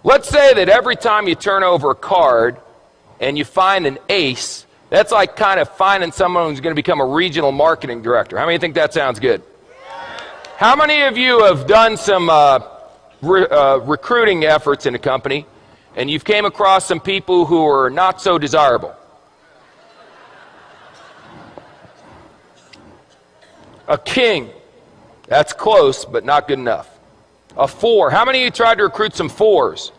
Let's say that every time you turn over a card and you find an ace, that's like kind of finding someone who's going to become a regional marketing director. How many think that sounds good? How many of you have done some recruiting efforts in a company and you've came across some people who are not so desirable? A king. That's close, but not good enough. A 4. How many of you tried to recruit some 4s?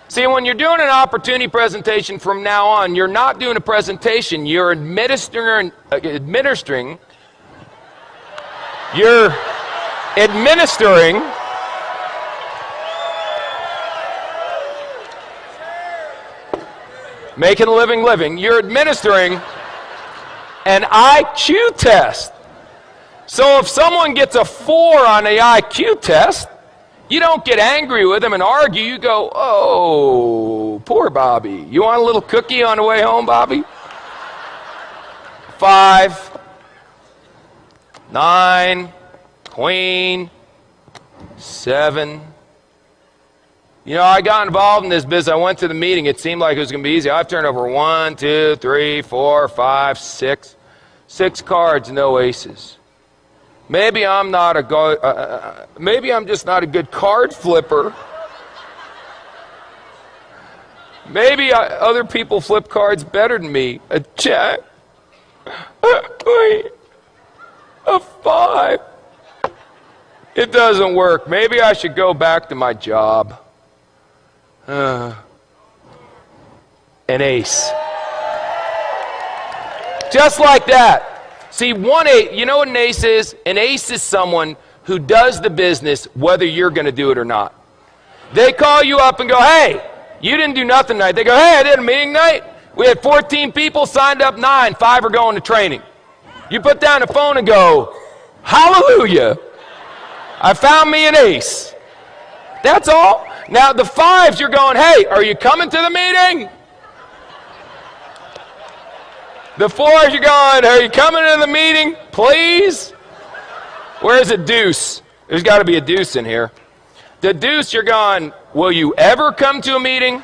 See, when you're doing an opportunity presentation from now on, you're not doing a presentation, you're administering making a living, you're administering an IQ test. So if someone gets a 4 on the IQ test, you don't get angry with them and argue. You go, oh, poor Bobby. You want a little cookie on the way home, Bobby? 5, 9, queen, 7. You know, I got involved in this business. I went to the meeting. It seemed like it was going to be easy. I've turned over 1, 2, 3, 4, 5, 6. 6 cards, no aces. Maybe I'm not a maybe I'm just not a good card flipper. Maybe other people flip cards better than me. A jack, a 5. It doesn't work. Maybe I should go back to my job. An ace. Just like that. See, 1 8, you know what an ace is? An ace is someone who does the business whether you're going to do it or not. They call you up and go, hey, you didn't do nothing tonight. They go, hey, I did a meeting night. We had 14 people, signed up 9, 5 are going to training. You put down the phone and go, hallelujah, I found me an ace. That's all. Now the 5s, you're going, hey, are you coming to the meeting? The 4s, you're going, are you coming to the meeting, please? Where's a deuce? There's got to be a deuce in here. The deuce, you're going, will you ever come to a meeting?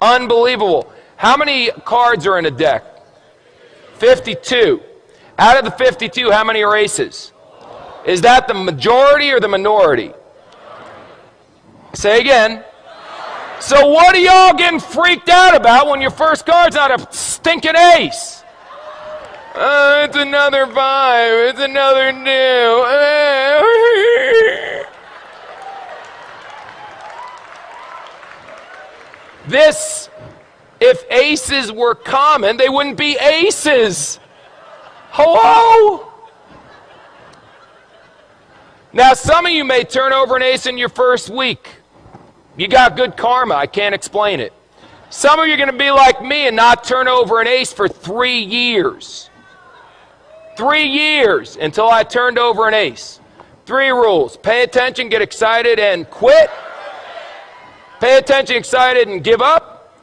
Unbelievable. How many cards are in a deck? 52. Out of the 52, how many are aces? Is that the majority or the minority? Say again. So what are y'all getting freaked out about when your first card's not a stinking ace? It's another 5. It's another 2. This, if aces were common, they wouldn't be aces. Hello? Now, some of you may turn over an ace in your first week. You got good karma. I can't explain it. Some of you are going to be like me and not turn over an ace for 3 years. 3 years until I turned over an ace. 3 rules. Pay attention, get excited, and quit. Pay attention, excited, and give up.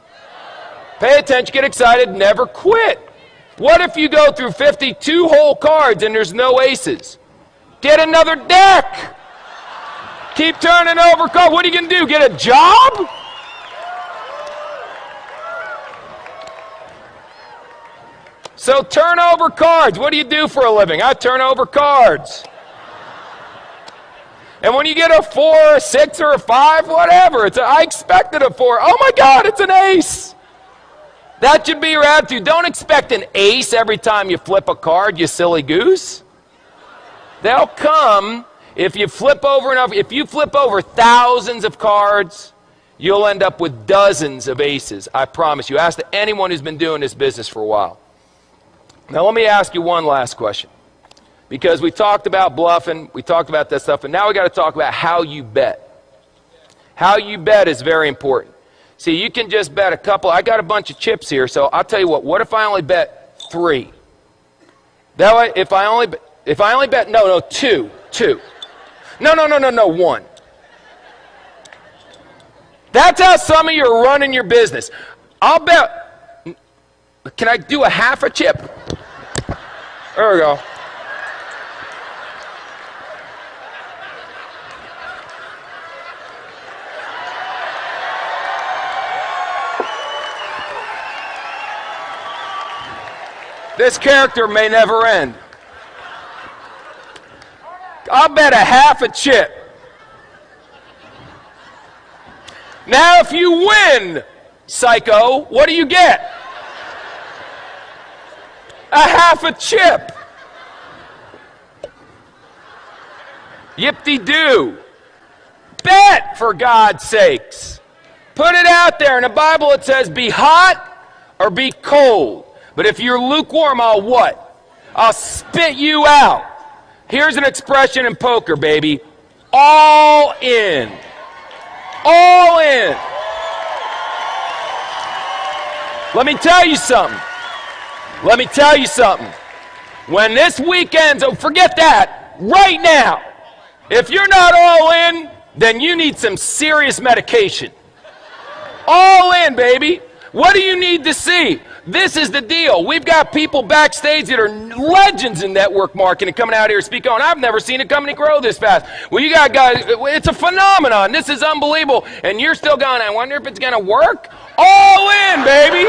Pay attention, get excited, never quit. What if you go through 52 whole cards and there's no aces? Get another deck. Keep turning over cards. What are you going to do? Get a job? So turn over cards. What do you do for a living? I turn over cards. And when you get a 4, a 6, or a 5, whatever, I expected a 4. Oh my God, it's an ace. That should be your attitude. Don't expect an ace every time you flip a card, you silly goose. They'll come. If you flip over enough, if you flip over thousands of cards, you'll end up with dozens of aces. I promise you. Ask anyone who's been doing this business for a while. Now let me ask you one last question. Because we talked about bluffing, we talked about that stuff, and now we got to talk about how you bet. How you bet is very important. See, you can just bet a couple. I got a bunch of chips here, so I'll tell you what if I only bet 3? That way, if I only bet, no, 2. No, 1. That's how some of you are running your business. I'll bet, can I do a half a chip? There we go. This character may never end. I'll bet a half a chip. Now, if you win, psycho, what do you get? A half a chip. Yip-de-doo. Bet, for God's sakes. Put it out there. In the Bible it says, be hot or be cold. But if you're lukewarm, I'll what? I'll spit you out. Here's an expression in poker, baby. All in. All in. Let me tell you something. Let me tell you something. When this weekend's over, forget that. Right now. If you're not all in, then you need some serious medication. All in, baby. What do you need to see? This is the deal. We've got people backstage that are legends in network marketing coming out here speaking on. I've never seen a company grow this fast. Well, you got guys, it's a phenomenon. This is unbelievable. And you're still going, I wonder if it's going to work? All in, baby.